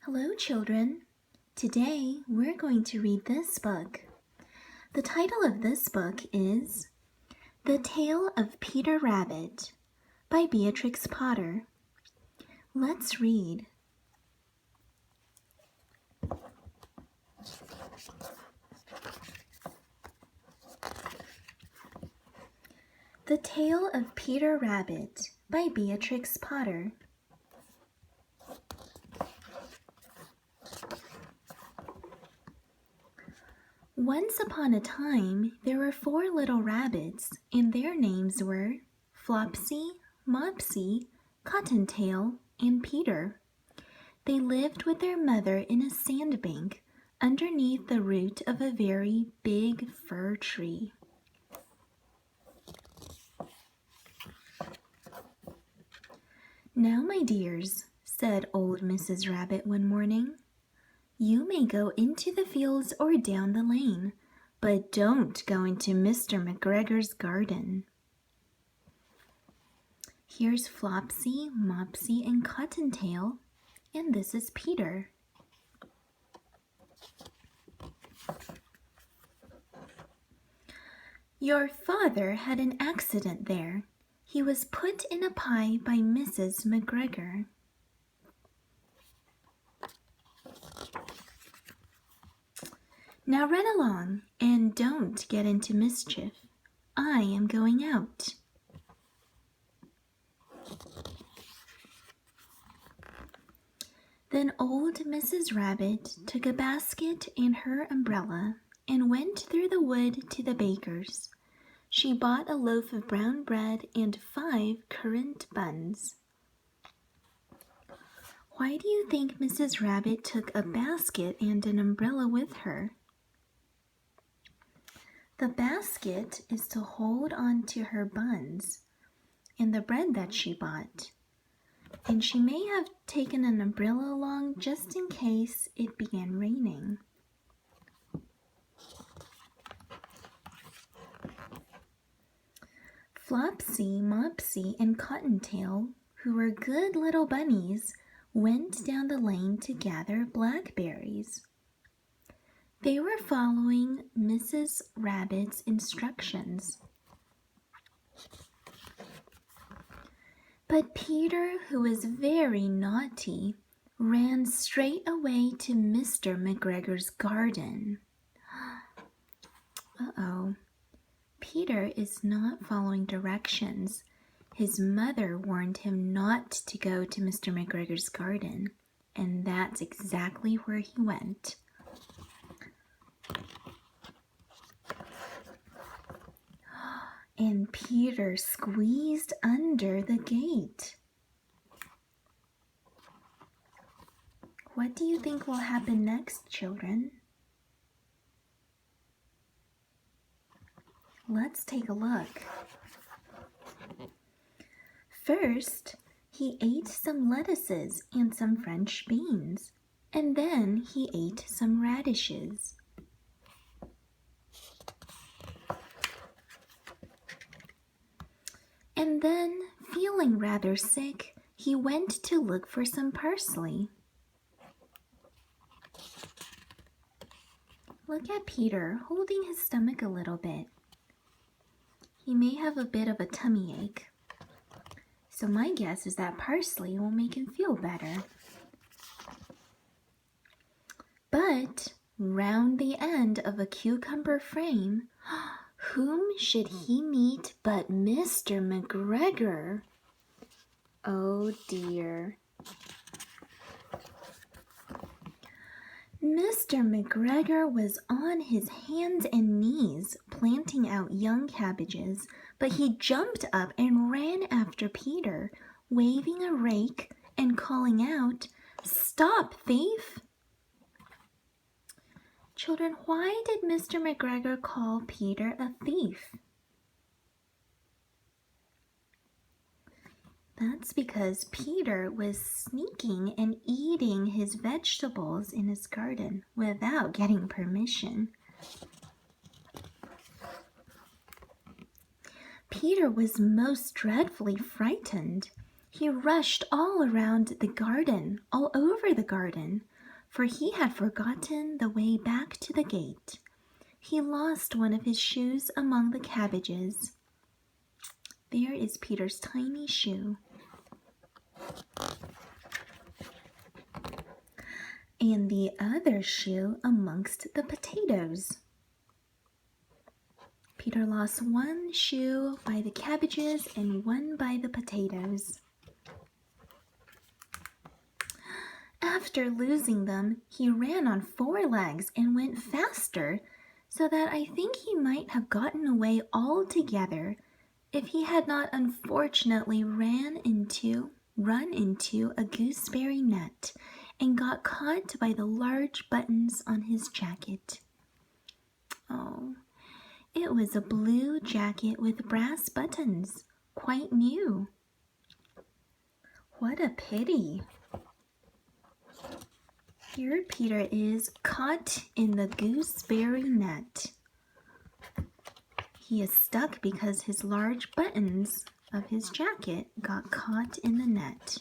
Hello, children. Today we're going to read this book. The title of this book is The Tale of Peter Rabbit by Beatrix Potter. Let's read. The Tale of Peter Rabbit by Beatrix Potter. Once upon a time, there were 4 little rabbits, and their names were Flopsy, Mopsy, Cottontail, and Peter. They lived with their mother in a sandbank underneath the root of a very big fir tree. "Now, my dears," said old Mrs. Rabbit one morning, "you may go into the fields or down the lane, but don't go into Mr. McGregor's garden." Here's Flopsy, Mopsy, and Cottontail, and this is Peter. "Your father had an accident there. He was put in a pie by Mrs. McGregor." "Now run along, and don't get into mischief. I am going out." Then old Mrs. Rabbit took a basket and her umbrella and went through the wood to the baker's. She bought a loaf of brown bread and 5 currant buns. Why do you think Mrs. Rabbit took a basket and an umbrella with her? The basket is to hold on to her buns and the bread that she bought. And she may have taken an umbrella along just in case it began raining. Flopsy, Mopsy, and Cottontail, who were good little bunnies, went down the lane to gather blackberries. They were following Mrs. Rabbit's instructions. But Peter, who was very naughty, ran straight away to Mr. McGregor's garden. Uh-oh. Peter is not following directions. His mother warned him not to go to Mr. McGregor's garden, and that's exactly where he went. And Peter squeezed under the gate. What do you think will happen next, children? Let's take a look. First, he ate some lettuces and some French beans, and then he ate some radishes. And then, feeling rather sick, he went to look for some parsley. Look at Peter holding his stomach a little bit. He may have a bit of a tummy ache. So my guess is that parsley will make him feel better. But round the end of a cucumber frame, whom should he meet but Mr. McGregor? Oh dear. Mr. McGregor was on his hands and knees planting out young cabbages, but he jumped up and ran after Peter, waving a rake and calling out, "Stop, thief!" Children, why did Mr. McGregor call Peter a thief? That's because Peter was sneaking and eating his vegetables in his garden without getting permission. Peter was most dreadfully frightened. He rushed all around the garden, all over the garden, for he had forgotten the way back to the gate. He lost one of his shoes among the cabbages. There is Peter's tiny shoe. And the other shoe amongst the potatoes. Peter lost one shoe by the cabbages and one by the potatoes. After losing them, he ran on 4 legs and went faster, so that I think he might have gotten away altogether if he had not unfortunately run into a gooseberry net and got caught by the large buttons on his jacket. Oh, it was a blue jacket with brass buttons, quite new. What a pity. Here Peter is caught in the gooseberry net. He is stuck because his large buttons of his jacket got caught in the net.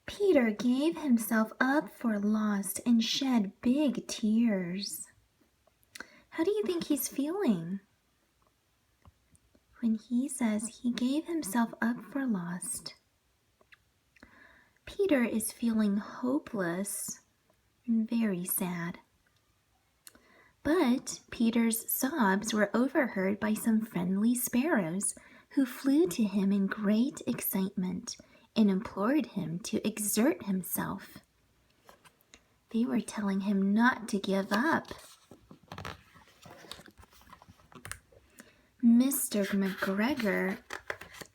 Peter gave himself up for lost and shed big tears. How do you think he's feeling when he says he gave himself up for lost? Peter is feeling hopeless and very sad. But Peter's sobs were overheard by some friendly sparrows who flew to him in great excitement and implored him to exert himself. They were telling him not to give up. Mr. McGregor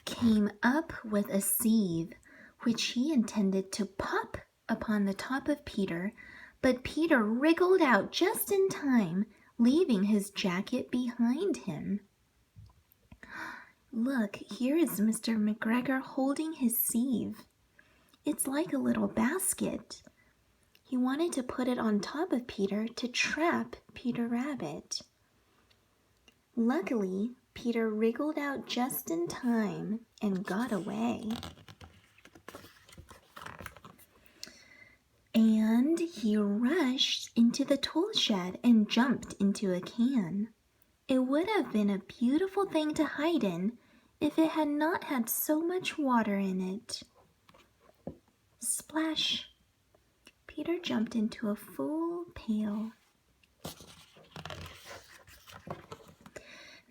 came up with a sieve, which he intended to pop upon the top of Peter, but Peter wriggled out just in time, leaving his jacket behind him. Look, here is Mr. McGregor holding his sieve. It's like a little basket. He wanted to put it on top of Peter to trap Peter Rabbit. Luckily, Peter wriggled out just in time and got away. And he rushed into the tool shed and jumped into a can. It would have been a beautiful thing to hide in if it had not had so much water in it. Splash! Peter jumped into a full pail.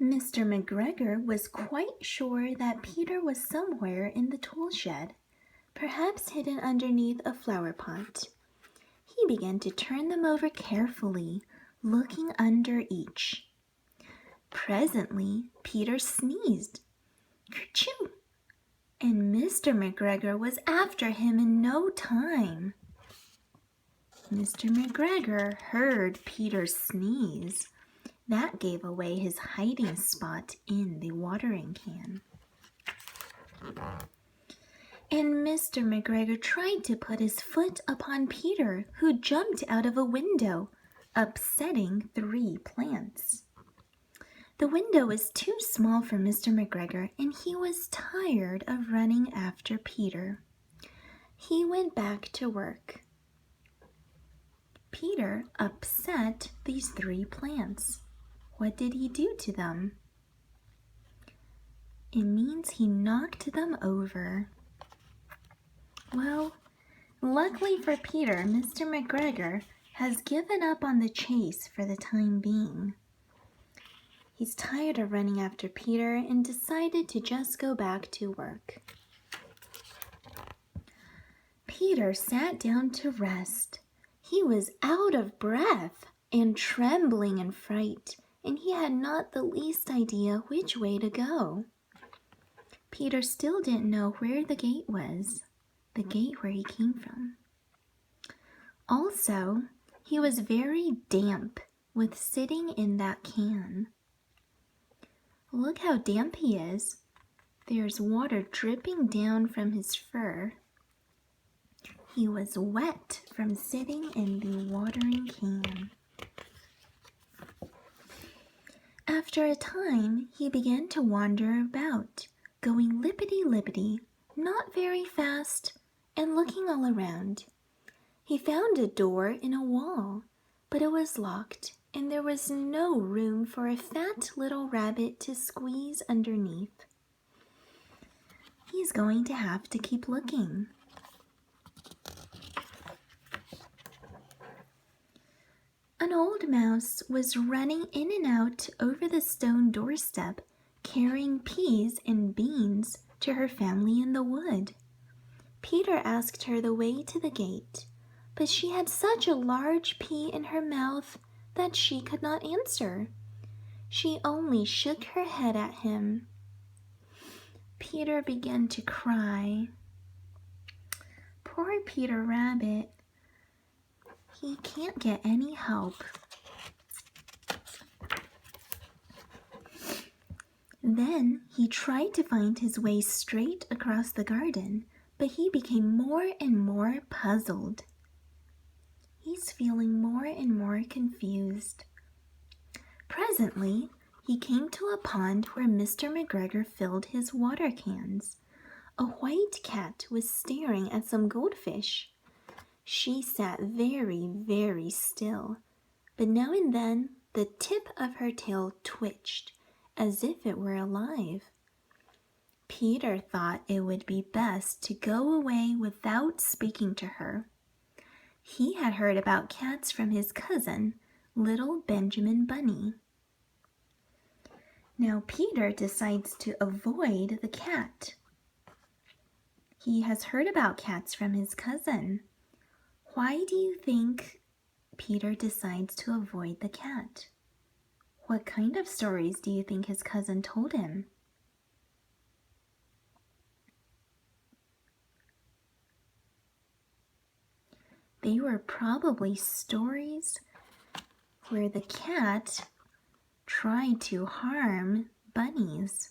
Mr. McGregor was quite sure that Peter was somewhere in the tool shed, perhaps hidden underneath a flower pot. He began to turn them over carefully, looking under each. Presently, Peter sneezed. Kerchoo! And Mr. McGregor was after him in no time. Mr. McGregor heard Peter sneeze. That gave away his hiding spot in the watering can. And Mr. McGregor tried to put his foot upon Peter, who jumped out of a window, upsetting 3 plants. The window was too small for Mr. McGregor, and he was tired of running after Peter. He went back to work. Peter upset these 3 plants. What did he do to them? It means he knocked them over. Well, luckily for Peter, Mr. McGregor has given up on the chase for the time being. He's tired of running after Peter and decided to just go back to work. Peter sat down to rest. He was out of breath and trembling in fright, and he had not the least idea which way to go. Peter still didn't know where the gate was, the gate where he came from. Also, he was very damp with sitting in that can. Look how damp he is. There's water dripping down from his fur. He was wet from sitting in the watering can. After a time, he began to wander about, going lippity-lippity, not very fast, and looking all around. He found a door in a wall, but it was locked, and there was no room for a fat little rabbit to squeeze underneath. He's going to have to keep looking. An old mouse was running in and out over the stone doorstep, carrying peas and beans to her family in the wood. Peter asked her the way to the gate, but she had such a large pea in her mouth that she could not answer. She only shook her head at him. Peter began to cry. Poor Peter Rabbit. He can't get any help. Then he tried to find his way straight across the garden, but he became more and more puzzled. He's feeling more and more confused. Presently, he came to a pond where Mr. McGregor filled his water cans. A white cat was staring at some goldfish. She sat very, very still, but now and then the tip of her tail twitched as if it were alive. Peter thought it would be best to go away without speaking to her. He had heard about cats from his cousin, little Benjamin Bunny. Now Peter decides to avoid the cat. He has heard about cats from his cousin. Why do you think Peter decides to avoid the cat? What kind of stories do you think his cousin told him? They were probably stories where the cat tried to harm bunnies.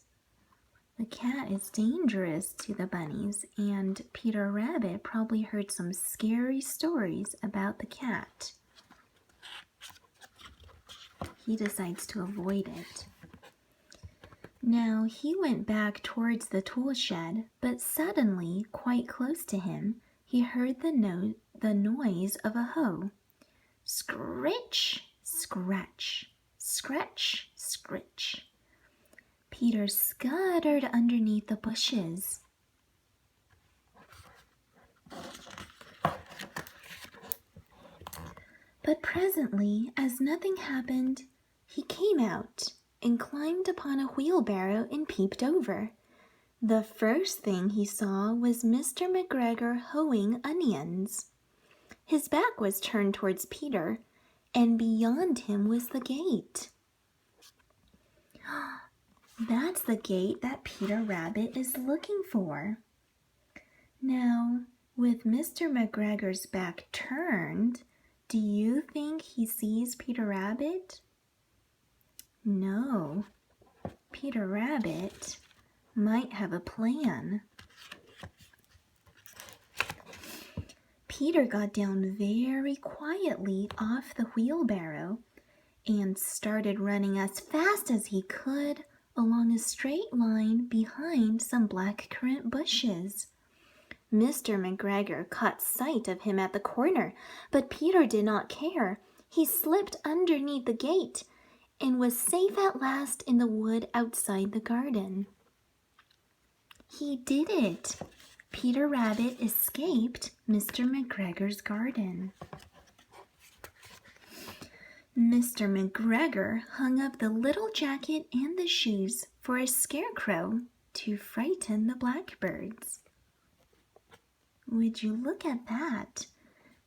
The cat is dangerous to the bunnies, and Peter Rabbit probably heard some scary stories about the cat. He decides to avoid it. Now he went back towards the tool shed, but suddenly, quite close to him, he heard the noise of a hoe. Scritch, scratch, scratch, scritch. Peter scuttered underneath the bushes. But presently, as nothing happened, he came out and climbed upon a wheelbarrow and peeped over. The first thing he saw was Mr. McGregor hoeing onions. His back was turned towards Peter, and beyond him was the gate. That's the gate that Peter Rabbit is looking for. Now, with Mr. McGregor's back turned, do you think he sees Peter Rabbit? No. Peter Rabbit might have a plan. Peter got down very quietly off the wheelbarrow and started running as fast as he could along a straight line behind some blackcurrant bushes. Mr. McGregor caught sight of him at the corner, but Peter did not care. He slipped underneath the gate and was safe at last in the wood outside the garden. He did it! Peter Rabbit escaped Mr. McGregor's garden. Mr. McGregor hung up the little jacket and the shoes for a scarecrow to frighten the blackbirds. Would you look at that?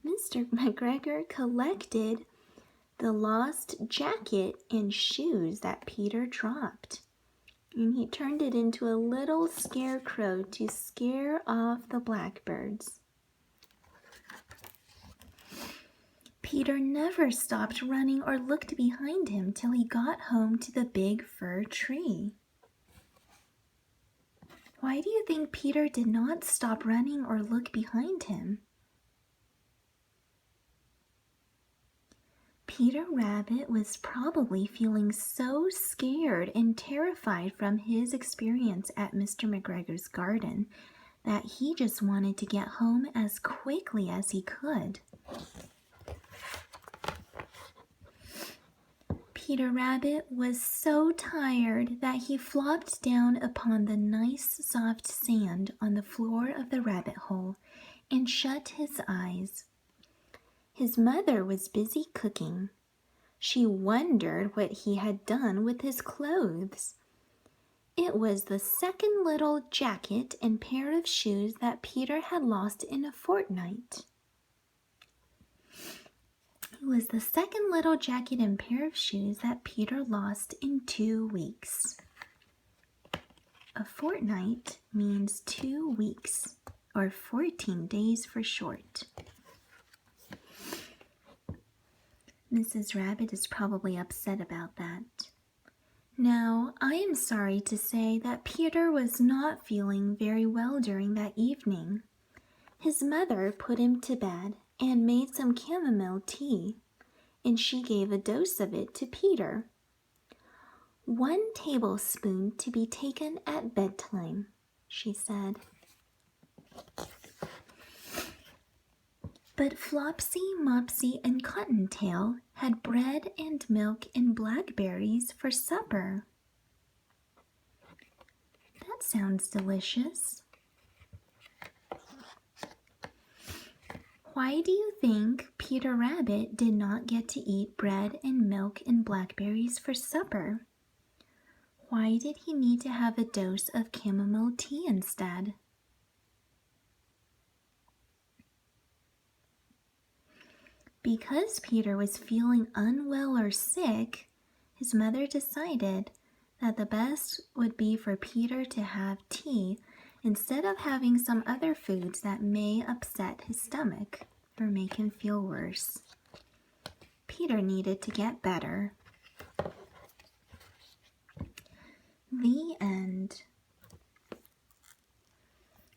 Mr. McGregor collected the lost jacket and shoes that Peter dropped, and he turned it into a little scarecrow to scare off the blackbirds. Peter never stopped running or looked behind him till he got home to the big fir tree. Why do you think Peter did not stop running or look behind him? Peter Rabbit was probably feeling so scared and terrified from his experience at Mr. McGregor's garden that he just wanted to get home as quickly as he could. Peter Rabbit was so tired that he flopped down upon the nice soft sand on the floor of the rabbit hole and shut his eyes. His mother was busy cooking. She wondered what he had done with his clothes. It was the second little jacket and pair of shoes that Peter had lost in a fortnight. It was the second little jacket and pair of shoes that Peter lost in 2 weeks. A fortnight means 2 weeks, or 14 days for short. Mrs. Rabbit is probably upset about that. Now, I am sorry to say that Peter was not feeling very well during that evening. His mother put him to bed and made some chamomile tea, and she gave a dose of it to Peter. 1 tablespoon to be taken at bedtime, she said. But Flopsy, Mopsy, and Cottontail had bread and milk and blackberries for supper. That sounds delicious. Why do you think Peter Rabbit did not get to eat bread and milk and blackberries for supper? Why did he need to have a dose of chamomile tea instead? Because Peter was feeling unwell or sick, his mother decided that the best would be for Peter to have tea instead of having some other foods that may upset his stomach or make him feel worse. Peter needed to get better. The end.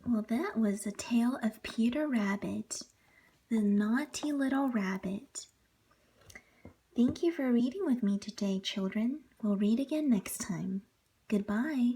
Well, that was a tale of Peter Rabbit, the naughty little rabbit. Thank you for reading with me today, children. We'll read again next time. Goodbye.